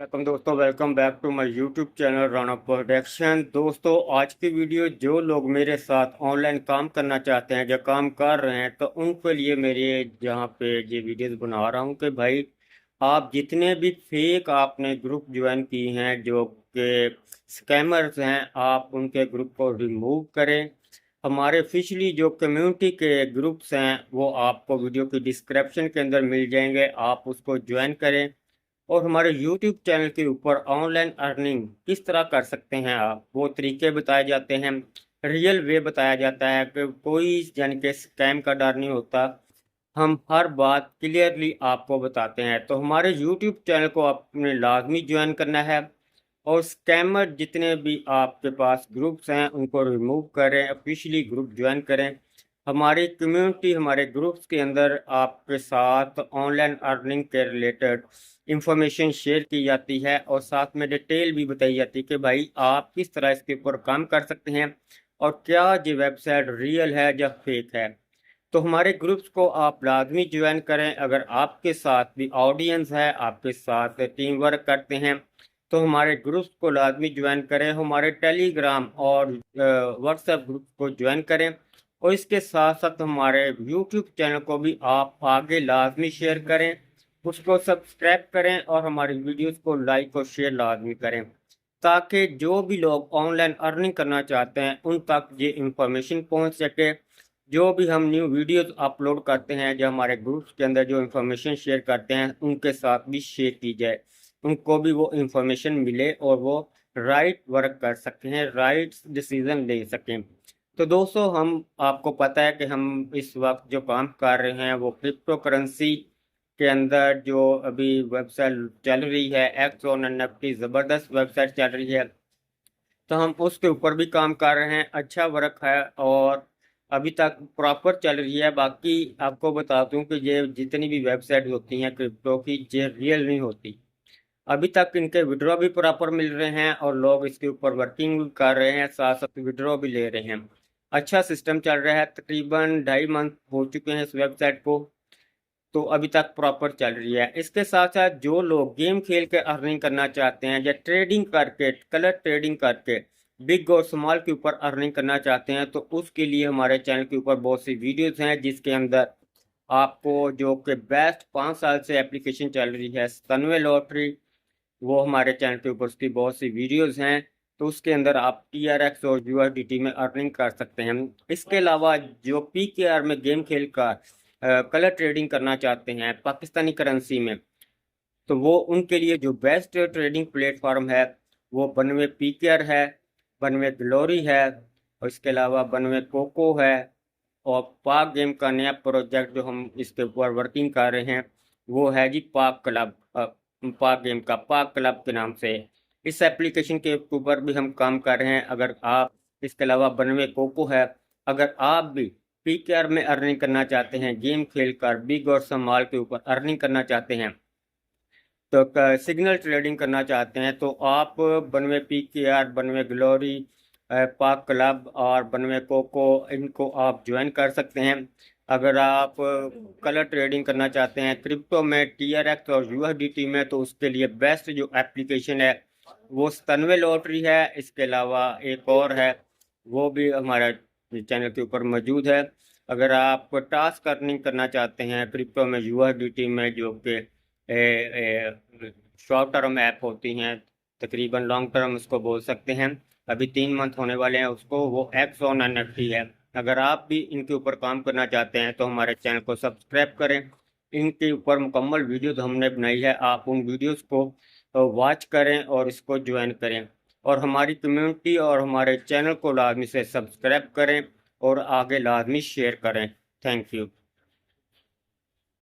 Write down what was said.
Welcome back to my YouTube channel Rana production. दोस्तों, आज की वीडियो जो लोग मेरे साथ ऑनलाइन काम करना चाहते हैं या काम कर रहे हैं तो उनके लिए मेरे जहाँ पे ये वीडियोस बना रहा हूँ कि भाई आप जितने भी फेक आपने ग्रुप ज्वाइन की हैं जो कि स्कैमर्स हैं, आप उनके ग्रुप को रिमूव करें। हमारे ऑफिशियली जो कम्युनिटी के ग्रुप्स हैं वो आपको वीडियो की डिस्क्रिप्शन के अंदर मिल जाएंगे, आप उसको ज्वाइन करें। और हमारे YouTube चैनल के ऊपर ऑनलाइन अर्निंग किस तरह कर सकते हैं आप, वो तरीके बताए जाते हैं। रियल वे बताया जाता है कि कोई यानी कि स्कैम का डर नहीं होता। हम हर बात क्लियरली आपको बताते हैं। तो हमारे YouTube चैनल को आपने लाजमी ज्वाइन करना है और स्कैमर जितने भी आपके पास ग्रुप्स हैं उनको रिमूव करें, ऑफिशियली ग्रुप ज्वाइन करें। हमारी कम्युनिटी, हमारे ग्रुप्स के अंदर आपके साथ ऑनलाइन अर्निंग के रिलेटेड इंफॉर्मेशन शेयर की जाती है और साथ में डिटेल भी बताई जाती है कि भाई आप किस तरह इसके ऊपर काम कर सकते हैं और क्या ये वेबसाइट रियल है या फेक है। तो हमारे ग्रुप्स को आप लाजमी ज्वाइन करें। अगर आपके साथ भी ऑडियंस है, आपके साथ टीम वर्क करते हैं तो हमारे ग्रुप्स को लाजमी ज्वाइन करें। हमारे टेलीग्राम और व्हाट्सएप ग्रुप को ज्वाइन करें और इसके साथ साथ हमारे यूट्यूब चैनल को भी आप आगे लाजमी शेयर करें, उसको सब्सक्राइब करें और हमारी वीडियोस को लाइक और शेयर लाजमी करें ताकि जो भी लोग ऑनलाइन अर्निंग करना चाहते हैं उन तक ये इंफॉर्मेशन पहुंच सके। जो भी हम न्यू वीडियोस अपलोड करते हैं, जो हमारे ग्रुप्स के अंदर जो इंफॉर्मेशन शेयर करते हैं उनके साथ भी शेयर की जाए, उनको भी वो इंफॉर्मेशन मिले और वो राइट वर्क कर सकते हैं, राइट डिसीजन ले सकें। तो दोस्तों, हम आपको पता है कि हम इस वक्त जो काम कर रहे हैं वो क्रिप्टो करेंसी के अंदर जो अभी वेबसाइट चल रही है, एक्स और एनएफटी ज़बरदस्त वेबसाइट चल रही है, तो हम उसके ऊपर भी काम कर रहे हैं। अच्छा वर्क है और अभी तक प्रॉपर चल रही है। बाकी आपको बता दूं कि ये जितनी भी वेबसाइट होती हैं क्रिप्टो की, ये रियल नहीं होती। अभी तक इनके विड्रॉ भी प्रॉपर मिल रहे हैं और लोग इसके ऊपर वर्किंग भी कर रहे हैं, साथ साथ विड्रॉ भी ले रहे हैं। अच्छा सिस्टम चल रहा है। तकरीबन 2.5 मंथ हो चुके हैं इस वेबसाइट को, तो अभी तक प्रॉपर चल रही है। इसके साथ साथ जो लोग गेम खेल के अर्निंग करना चाहते हैं या ट्रेडिंग करके, कलर ट्रेडिंग करके बिग और स्मॉल के ऊपर अर्निंग करना चाहते हैं तो उसके लिए हमारे चैनल के ऊपर बहुत सी वीडियोस हैं जिसके अंदर आपको जो कि बेस्ट 5 साल से एप्लीकेशन चल रही है स्तनवे लॉटरी, वो हमारे चैनल के ऊपर उसकी बहुत सी वीडियोस हैं। तो उसके अंदर आप TRX और USDT में अर्निंग कर सकते हैं। इसके अलावा जो PKR में गेम खेल कर कलर ट्रेडिंग करना चाहते हैं पाकिस्तानी करेंसी में, तो वो उनके लिए जो बेस्ट ट्रेडिंग प्लेटफॉर्म है वो बनवे PKR है, बनवे ग्लोरी है और इसके अलावा बनवे कोको है। और पाक गेम का नया प्रोजेक्ट जो हम इसके ऊपर वर्किंग कर रहे हैं वो है जी पाक क्लब, पाक गेम का पाक क्लब के नाम से। इस एप्लीकेशन के ऊपर भी हम काम कर रहे हैं। अगर आप, इसके अलावा बनवे कोको है, अगर आप भी PKR में अर्निंग करना चाहते हैं, गेम खेल कर बिग और स्मॉल के ऊपर अर्निंग करना चाहते हैं, तो सिग्नल ट्रेडिंग करना चाहते हैं तो आप बनवे PKR, बनवे ग्लोरी, पाक क्लब और बनवे कोको, इनको आप ज्वाइन कर सकते हैं। अगर आप कलर ट्रेडिंग करना चाहते हैं क्रिप्टो में, TRX और USDT में, तो उसके लिए बेस्ट जो एप्लीकेशन है वो स्तनवे लॉटरी है। इसके अलावा एक और है, वो भी हमारा चैनल के ऊपर मौजूद है। अगर आप टास्क अर्निंग करना चाहते हैं क्रिप्टो में, USDT में, जो कि शॉर्ट टर्म ऐप होती हैं, तकरीबन लॉन्ग टर्म उसको बोल सकते हैं, अभी 3 मंथ होने वाले हैं उसको, वो एक्स ऑन NFT है। अगर आप भी इनके ऊपर काम करना चाहते हैं तो हमारे चैनल को सब्सक्राइब करें। इनके ऊपर मुकम्मल वीडियोस हमने बनाई है, आप उन वीडियोस को वॉच करें और इसको ज्वाइन करें और हमारी कम्युनिटी और हमारे चैनल को लाजमी से सब्सक्राइब करें और आगे लाजमी शेयर करें। Thank you.